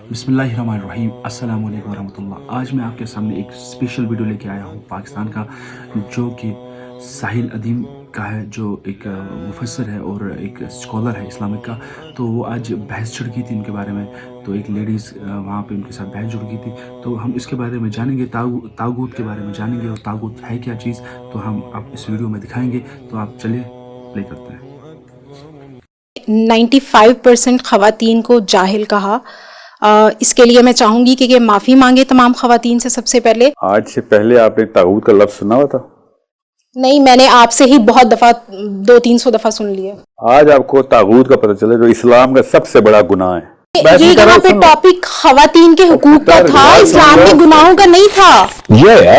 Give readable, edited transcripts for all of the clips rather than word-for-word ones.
बिस्मिल्लाहिर्रहमानिर्रहीम अस्सलाम वालेकुम रहमतुल्लाह। आज मैं आपके सामने एक स्पेशल वीडियो लेके आया हूँ पाकिस्तान का, जो कि साहिल अदीम का है, जो एक मुफस्सिर है और एक स्कॉलर है इस्लामिक का। तो वो आज बहस जुड़ गई थी उनके बारे में, तो एक लेडीज़ वहाँ पे उनके साथ बहस जुड़ गई थी। तो हम इसके बारे में जानेंगे, तागूत के बारे में जानेंगे, और तागूत है क्या चीज़, तो हम आप इस वीडियो में दिखाएंगे। तो आप चलिए प्ले करते हैं। 95% ख़वातीन को जाहिल कहा। इसके लिए मैं चाहूंगी कि माफ़ी मांगे तमाम ख़वातीन से। सबसे पहले, आज से पहले आपने तागूत का लफ्ज़ सुना हुआ था? नहीं, मैंने आपसे ही बहुत दफ़ा 200-300 दफ़ा सुन लिया। आज आपको तागूत का पता चले, जो इस्लाम का सबसे बड़ा गुनाह है। ये यहाँ पे टॉपिक ख़वातीन के हुकूक का था, इस्लाम में गुनाहों का नहीं था।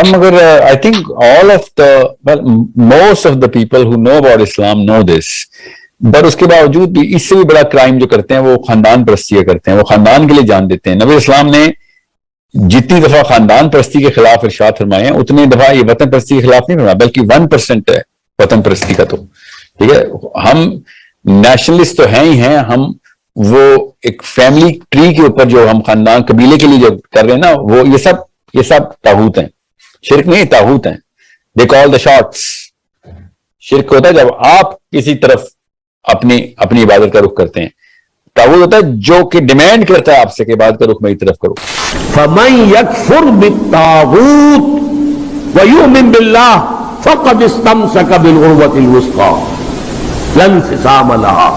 मगर I think all of the most of the people who know about Islam know this, पर उसके बावजूद भी इससे भी बड़ा क्राइम जो करते हैं वो खानदान परस्ती करते हैं। वो खानदान के लिए जान देते हैं। नबी इस्लाम ने जितनी दफा खानदान परस्ती के खिलाफ इरशाद फरमाए हैं, उतनी दफा ये वतन परस्ती के खिलाफ नहीं फरमाया, बल्कि 1% है वतन परस्ती का। तो ठीक है, हम नेशनलिस्ट तो हैं ही हैं, हम वो एक फैमिली ट्री के ऊपर जो हम खानदान कबीले के लिए जो कर रहे हैं ना, वो ये सब तागूत हैं। शिर्क नहीं, तागूत हैं। They call the shots. शिर्क होता है जब आप किसी तरफ अपनी इबादत का रुख करते हैं। तागूत होता है जो कि डिमांड करता है आपसे कि इबादत का रुख मेरी तरफ करो। फमन यकफुर बित्तागूत व युमिन बिल्लाह फक़द इस्तमसक बिलउरवतिल वुस्क़ा ला इंफ़िसाम लहा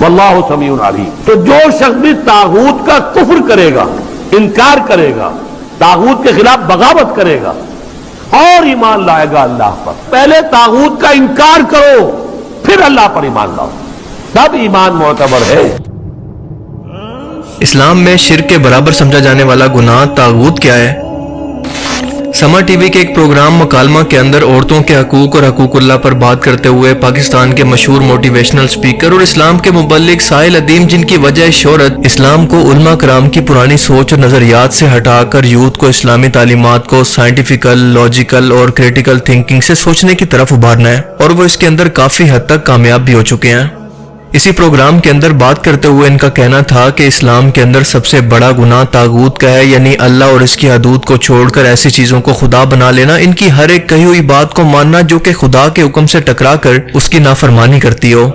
वल्लाहु समीउन अलीम। तो जो शख्स भी तागूत का कुफ्र करेगा, इनकार करेगा, तागूत के खिलाफ बगावत करेगा और ईमान लाएगा अल्लाह पर, पहले तागूत का इनकार करो, फिर अल्लाह पर ईमान लाओ, तब ईमान मोतबर है। इस्लाम में शिर्क के बराबर समझा जाने वाला गुनाह तागूत क्या है? समा टीवी के एक प्रोग्राम मुकालमा के अंदर औरतों के हकूक और हकूकुल्लाह पर बात करते हुए पाकिस्तान के मशहूर मोटिवेशनल स्पीकर और इस्लाम के मुबल्लिग साहिल अदीम, जिनकी वजह शोहरत इस्लाम को उलमा कराम की पुरानी सोच और नजरियात से हटाकर यूथ को इस्लामी तालीमात को साइंटिफिकल, लॉजिकल और क्रिटिकल थिंकिंग से सोचने की तरफ उभारना है, और वो इसके अंदर काफी हद तक कामयाब भी हो चुके हैं। इसी प्रोग्राम के अंदर बात करते हुए इनका कहना था कि इस्लाम के अंदर सबसे बड़ा गुनाह तागूत का है, यानी अल्लाह और इसकी हदूद को छोड़कर ऐसी चीजों को खुदा बना लेना, इनकी हर एक कही हुई बात को मानना जो कि खुदा के हुक्म से टकरा कर उसकी नाफरमानी करती हो।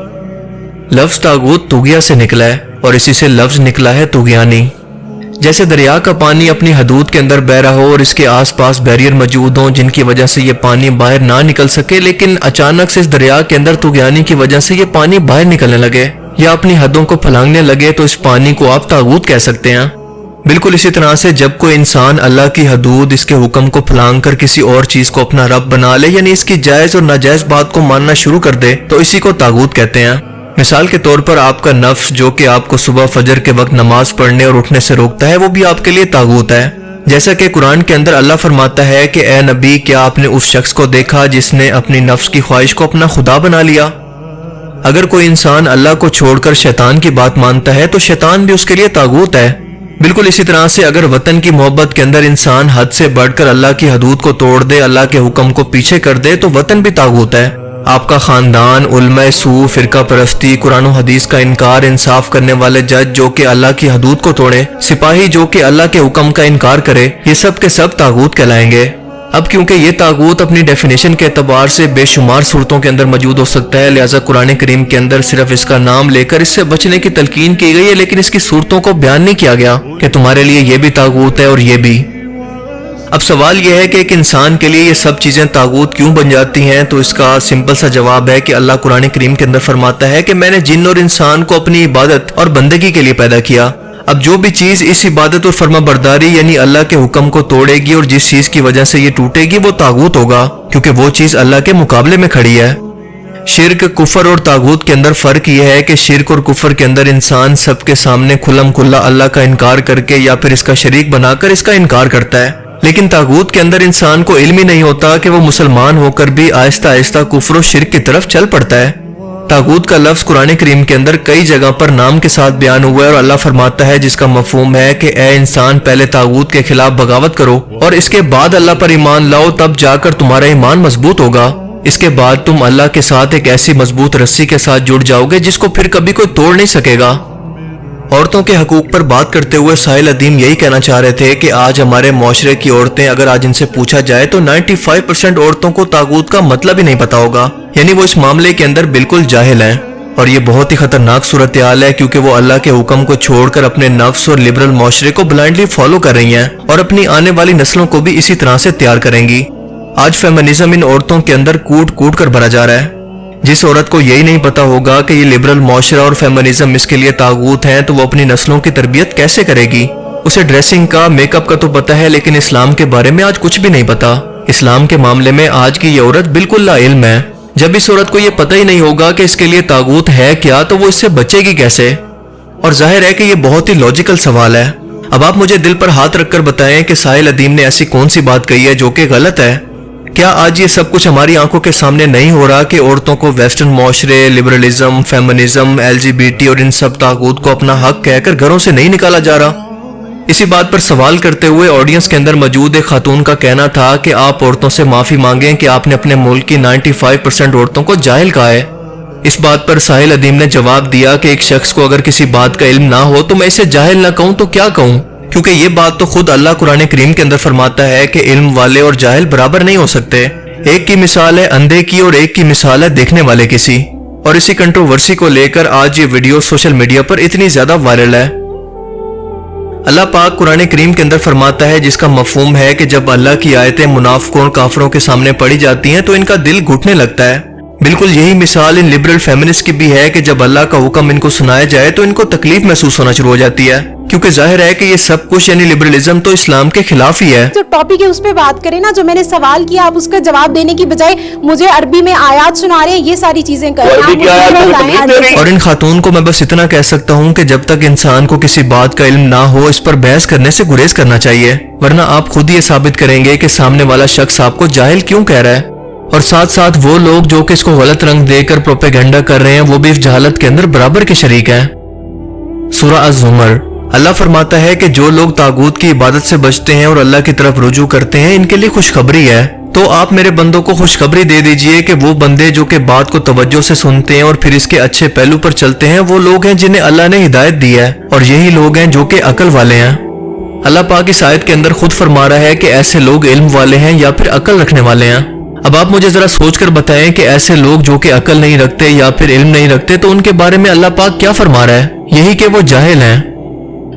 लफ्ज तागूत तुगिया से निकला है, और इसी से लफ्ज निकला है तुगियानी। जैसे दरिया का पानी अपनी हदूद के अंदर बह रहा हो और इसके आसपास बैरियर मौजूद हों जिनकी वजह से ये पानी बाहर ना निकल सके, लेकिन अचानक से इस दरिया के अंदर तुगियानी की वजह से ये पानी बाहर निकलने लगे या अपनी हदों को फलांगने लगे, तो इस पानी को आप तागूत कह सकते हैं। बिल्कुल इसी तरह से जब कोई इंसान अल्लाह की हदूद, इसके हुक्म को फलांग कर किसी और चीज को अपना रब बना ले, यानी इसकी जायज और नाजायज बात को मानना शुरू कर दे, तो इसी को तागूत कहते हैं। मिसाल के तौर पर आपका नफ्स जो कि आपको सुबह फजर के वक्त नमाज पढ़ने और उठने से रोकता है, वो भी आपके लिए तागूत है। जैसा कि कुरान के अंदर अल्लाह फरमाता है कि ए नबी, क्या आपने उस शख्स को देखा जिसने अपनी नफ्स की ख्वाहिश को अपना खुदा बना लिया? अगर कोई इंसान अल्लाह को छोड़कर शैतान की बात मानता है तो शैतान भी उसके लिए तागूत है। बिल्कुल इसी तरह से अगर वतन की मोहब्बत के अंदर इंसान हद से बढ़कर अल्लाह की हदूद को तोड़ दे, अल्लाह के हुक्म को पीछे कर दे, तो वतन भी तागूत है। आपका खानदान, उलमा सू, फिरका परस्ती, कुरान और हदीस का इनकार, इंसाफ करने वाले जज जो कि अल्लाह की हदूद को तोड़े, सिपाही जो कि अल्लाह के हुक्म का इनकार करे, ये सब के सब तागूत कहलाएंगे। अब क्योंकि ये तागूत अपनी डेफिनेशन के एतबार से बेशुमार सूरतों के अंदर मौजूद हो सकता है, लिहाजा कुरान करीम के अंदर सिर्फ इसका नाम लेकर इससे बचने की तलकीन की गई है, लेकिन इसकी सूरतों को बयान नहीं किया गया कि तुम्हारे लिए ये भी तागूत है और ये भी। अब सवाल यह है कि एक इंसान के लिए ये सब चीजें तागूत क्यों बन जाती हैं? तो इसका सिंपल सा जवाब है कि अल्लाह कुरान करीम के अंदर फरमाता है कि मैंने जिन और इंसान को अपनी इबादत और बंदगी के लिए पैदा किया। अब जो भी चीज इस इबादत और फर्माबरदारी यानी अल्लाह के हुक्म को तोड़ेगी और जिस चीज की वजह से ये टूटेगी, वो तागूत होगा, क्योंकि वो चीज अल्लाह के मुकाबले में खड़ी है। शिर्क, कुफर और तागूत के अंदर फर्क यह है कि शिर्क और कुफर के अंदर इंसान सबके सामने खुल्लम खुल्ला अल्लाह का इनकार करके या फिर इसका शरीक बनाकर इसका इनकार करता है, लेकिन तागूत के अंदर इंसान को इल्म ही नहीं होता कि वो मुसलमान होकर भी आहिस्ता आहिस्ता कुफ्र और शिर्क की तरफ चल पड़ता है। तागूत का लफ्ज कुरान करीम के अंदर कई जगह पर नाम के साथ बयान हुआ है, और अल्लाह फरमाता है जिसका मफहूम है कि ए इंसान, पहले तागूत के खिलाफ बगावत करो और इसके बाद अल्लाह पर ईमान लाओ, तब जाकर तुम्हारा ईमान मजबूत होगा। इसके बाद तुम अल्लाह के साथ एक ऐसी मजबूत रस्सी के साथ जुड़ जाओगे जिसको फिर कभी कोई तोड़ नहीं सकेगा। عورتوں کے حقوق پر بات کرتے ہوئے ساحل ادیم یہی کہنا چاہ رہے تھے کہ آج ہمارے معاشرے کی عورتیں اگر آج ان سے پوچھا جائے تو 95% عورتوں کو طاغوت کا مطلب ہی نہیں پتا ہوگا، یعنی وہ اس معاملے کے اندر بالکل جاہل ہیں۔ اور یہ بہت ہی خطرناک صورتحال ہے، کیونکہ وہ اللہ کے حکم کو چھوڑ کر اپنے نفس اور لبرل معاشرے کو بلائنڈلی فالو کر رہی ہیں اور اپنی آنے والی نسلوں کو بھی اسی طرح سے تیار کریں گی۔ آج فیمنزم ان عورتوں کے اندر کوٹ کوٹ کر بھرا جا رہا ہے۔ جس عورت کو یہی نہیں پتا ہوگا کہ یہ لبرل معاشرہ اور فیمنزم اس کے لیے طاغوت ہیں، تو وہ اپنی نسلوں کی تربیت کیسے کرے گی؟ اسے ڈریسنگ کا، میک اپ کا تو پتا ہے، لیکن اسلام کے بارے میں آج کچھ بھی نہیں پتا۔ اسلام کے معاملے میں آج کی یہ عورت بالکل لا علم ہے۔ جب اس عورت کو یہ پتہ ہی نہیں ہوگا کہ اس کے لیے طاغوت ہے کیا، تو وہ اس سے بچے گی کیسے؟ اور ظاہر ہے کہ یہ بہت ہی لاجیکل سوال ہے۔ اب آپ مجھے دل پر ہاتھ رکھ کر بتائیں کہ ساحل ادیم نے ایسی کون سی بات کہی ہے جو کہ غلط ہے؟ کیا آج یہ سب کچھ ہماری آنکھوں کے سامنے نہیں ہو رہا کہ عورتوں کو ویسٹرن معاشرے، لبرلزم، فیمنزم، LGBT اور ان سب طاغوت کو اپنا حق کہہ کر گھروں سے نہیں نکالا جا رہا؟ اسی بات پر سوال کرتے ہوئے آڈینس کے اندر موجود ایک خاتون کا کہنا تھا کہ آپ عورتوں سے معافی مانگیں کہ آپ نے اپنے ملک کی 95% عورتوں کو جاہل کہا ہے۔ اس بات پر ساحل ادیم نے جواب دیا کہ ایک شخص کو اگر کسی بات کا علم نہ ہو تو میں اسے جاہل نہ کہوں تو کیا کہوں، کیونکہ یہ بات تو خود اللہ قرآن کریم کے اندر فرماتا ہے کہ علم والے اور جاہل برابر نہیں ہو سکتے۔ ایک کی مثال ہے اندھے کی اور ایک کی مثال ہے دیکھنے والے کسی۔ اور اسی کنٹروورسی کو لے کر آج یہ ویڈیو سوشل میڈیا پر اتنی زیادہ وائرل ہے۔ اللہ پاک قرآن کریم کے اندر فرماتا ہے، جس کا مفہوم ہے کہ جب اللہ کی آیتیں منافقوں اور کافروں کے سامنے پڑھی جاتی ہیں تو ان کا دل گھٹنے لگتا ہے۔ بالکل یہی مثال ان لبرل فیمنسٹ کی بھی ہے کہ جب اللہ کا حکم ان کو سنایا جائے تو ان کو تکلیف محسوس ہونا شروع ہو جاتی ہے، کیونکہ ظاہر ہے کہ یہ سب کچھ یعنی لبرلزم تو اسلام کے خلاف ہی ہے۔ جو ٹاپک ہے اس پہ بات کریں نا، جو میں نے سوال کیا آپ اس کا جواب دینے کی بجائے مجھے عربی میں آیات سنا رہے ہیں، یہ ساری چیزیں کر رہے ہیں۔ اور ان خاتون کو میں بس اتنا کہہ سکتا ہوں کہ جب تک انسان کو کسی بات کا علم نہ ہو اس پر بحث کرنے سے گریز کرنا چاہیے، ورنہ آپ خود یہ ثابت کریں گے کہ سامنے والا شخص آپ کو جاہل کیوں کہہ رہا ہے۔ اور ساتھ ساتھ وہ لوگ جو کہ اس کو غلط رنگ دے کر پروپیگنڈا کر رہے ہیں وہ بھی اس جہالت کے اندر برابر کے شریک ہیں۔ سورہ الزمر، اللہ فرماتا ہے کہ جو لوگ طاغوت کی عبادت سے بچتے ہیں اور اللہ کی طرف رجوع کرتے ہیں ان کے لیے خوشخبری ہے۔ تو آپ میرے بندوں کو خوشخبری دے دیجئے کہ وہ بندے جو کہ بات کو توجہ سے سنتے ہیں اور پھر اس کے اچھے پہلو پر چلتے ہیں وہ لوگ ہیں جنہیں اللہ نے ہدایت دی ہے، اور یہی لوگ ہیں جو کہ عقل والے ہیں۔ اللہ پاک اس آیت کے اندر خود فرما رہا ہے کہ ایسے لوگ علم والے ہیں یا پھر عقل رکھنے والے ہیں۔ اب آپ مجھے ذرا سوچ کر بتائیں کہ ایسے لوگ جو کہ عقل نہیں رکھتے یا پھر علم نہیں رکھتے تو ان کے بارے میں اللہ پاک کیا فرما رہا ہے؟ یہی کہ وہ جاہل ہیں۔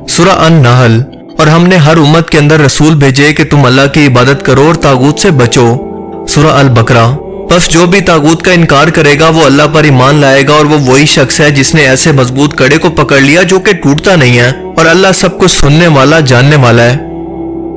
سورہ النحل، اور ہم نے ہر امت کے اندر رسول بھیجے کہ تم اللہ کی عبادت کرو اور طاغوت سے بچو۔ سورہ البقرہ، بس جو بھی طاغوت کا انکار کرے گا وہ اللہ پر ایمان لائے گا اور وہ وہی شخص ہے جس نے ایسے مضبوط کڑے کو پکڑ لیا جو کہ ٹوٹتا نہیں ہے، اور اللہ سب کچھ سننے والا، جاننے والا ہے۔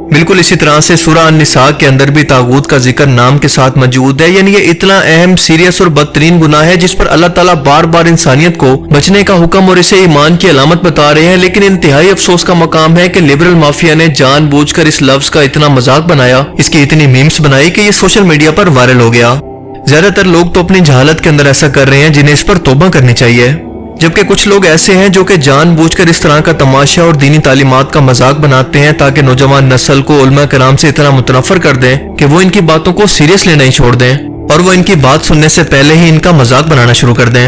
بالکل اسی طرح سے سورہ النساء کے اندر بھی طاغوت کا ذکر نام کے ساتھ موجود ہے، یعنی یہ اتنا اہم، سیریس اور بدترین گناہ ہے جس پر اللہ تعالیٰ بار بار انسانیت کو بچنے کا حکم اور اسے ایمان کی علامت بتا رہے ہیں، لیکن انتہائی افسوس کا مقام ہے کہ لبرل مافیا نے جان بوجھ کر اس لفظ کا اتنا مذاق بنایا، اس کی اتنی میمز بنائی کہ یہ سوشل میڈیا پر وائرل ہو گیا۔ زیادہ تر لوگ تو اپنی جہالت کے اندر ایسا کر رہے ہیں جنہیں اس پر توبہ کرنی چاہیے، جبکہ کچھ لوگ ایسے ہیں جو کہ جان بوجھ کر اس طرح کا تماشا اور دینی تعلیمات کا مذاق بناتے ہیں تاکہ نوجوان نسل کو علماء کرام سے اتنا متنفر کر دیں کہ وہ ان کی باتوں کو سیریس لینا ہی چھوڑ دیں اور وہ ان کی بات سننے سے پہلے ہی ان کا مذاق بنانا شروع کر دیں۔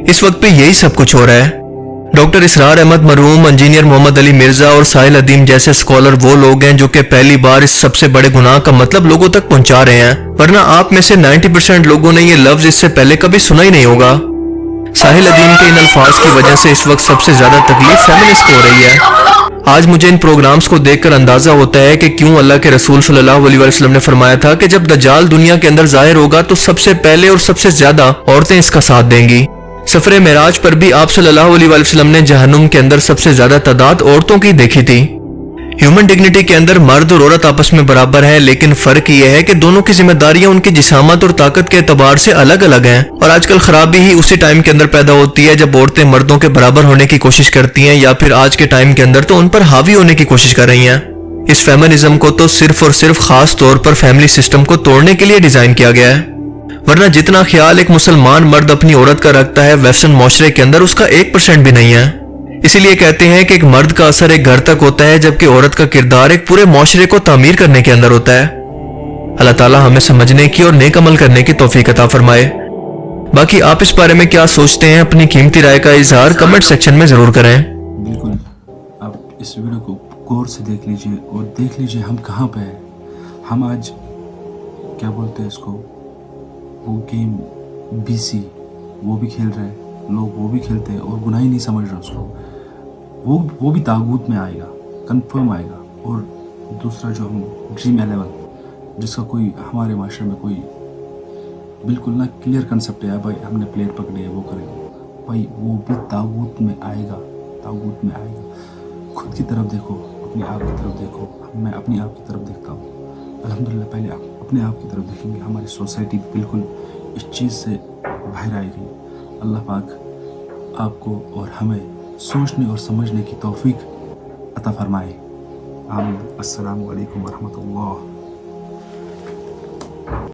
اس وقت پہ یہی سب کچھ ہو رہا ہے۔ ڈاکٹر اسرار احمد مرحوم، انجینئر محمد علی مرزا اور ساحل ادیم جیسے اسکالر وہ لوگ ہیں جو کہ پہلی بار اس سب سے بڑے گناہ کا مطلب لوگوں تک پہنچا رہے ہیں، ورنہ آپ میں سے 90% لوگوں نے یہ لفظ اس سے پہلے کبھی سنا ہی نہیں ہوگا۔ ساحل ادیم کے ان الفاظ کی وجہ سے اس وقت سب سے زیادہ تکلیف فیمنسٹ کو ہو رہی ہے۔ آج مجھے ان پروگرامز کو دیکھ کر اندازہ ہوتا ہے کہ کیوں اللہ کے رسول صلی اللہ علیہ وسلم نے فرمایا تھا کہ جب دجال دنیا کے اندر ظاہر ہوگا تو سب سے پہلے اور سب سے زیادہ عورتیں اس کا ساتھ دیں گی۔ سفر معراج پر بھی آپ صلی اللہ علیہ وسلم نے جہنم کے اندر سب سے زیادہ تعداد عورتوں کی دیکھی تھی۔ ہیومن ڈگنیٹی کے اندر مرد اور عورت آپس میں برابر ہیں، لیکن فرق یہ ہے کہ دونوں کی ذمہ داریاں ان کی جسامت اور طاقت کے اعتبار سے الگ الگ ہیں، اور آج کل خرابی ہی اسی ٹائم کے اندر پیدا ہوتی ہے جب عورتیں مردوں کے برابر ہونے کی کوشش کرتی ہیں، یا پھر آج کے ٹائم کے اندر تو ان پر حاوی ہونے کی کوشش کر رہی ہیں۔ اس فیمنزم کو تو صرف اور صرف خاص طور پر فیملی سسٹم کو توڑنے کے لیے ڈیزائن کیا گیا ہے، ورنہ جتنا خیال ایک مسلمان مرد اپنی عورت کا رکھتا ہے ویسٹرن معاشرے کے اندر اس کا 1% بھی نہیں ہے۔ اسی لیے کہتے ہیں کہ ایک مرد کا اثر ایک گھر تک ہوتا ہے جبکہ عورت کا کردار ایک پورے معاشرے کو تعمیر کرنے کے اندر ہوتا ہے۔ اللہ تعالیٰ ہمیں سمجھنے کی اور نیک عمل کرنے کی توفیق عطا فرمائے۔ باقی آپ اس بارے میں کیا سوچتے ہیں؟ اپنی قیمتی رائے کا اظہار کمنٹ سیکشن میں ضرور کریں۔ बिल्कुल आप इस वीडियो को गौर से देख लीजिए और देख लीजिए हम कहाँ पे हैं. हम आज क्या बोलते हैं इसको, वो गेम BC वो भी खेल रहे हैं लोग, वो भी खेलते हैं और गुनाह ही नहीं समझ रहे उसको. वो भी तागूत में आएगा, कंफर्म आएगा. और दूसरा जो हम ड्रीम 11 जिसका कोई हमारे माशरे में कोई बिल्कुल ना क्लियर कंसेप्ट है, भाई हमने प्लेयर पकड़े है वो करेंगे, भाई वो भी तागूत में आएगा, तागूत में आएगा. खुद की तरफ देखो, अपने आप की तरफ देखो. मैं अपने आप की तरफ देखता हूँ अल्हम्दुलिल्लाह. पहले आप अपने आप की तरफ देखेंगे, हमारी सोसाइटी बिल्कुल इस चीज़ से बाहर आएगी. अल्लाह पाक आपको और हमें सोचने और समझने की तौफीक अता फरमाए. आमीन. अस्सलामु अलैकुम व रहमतुल्लाह.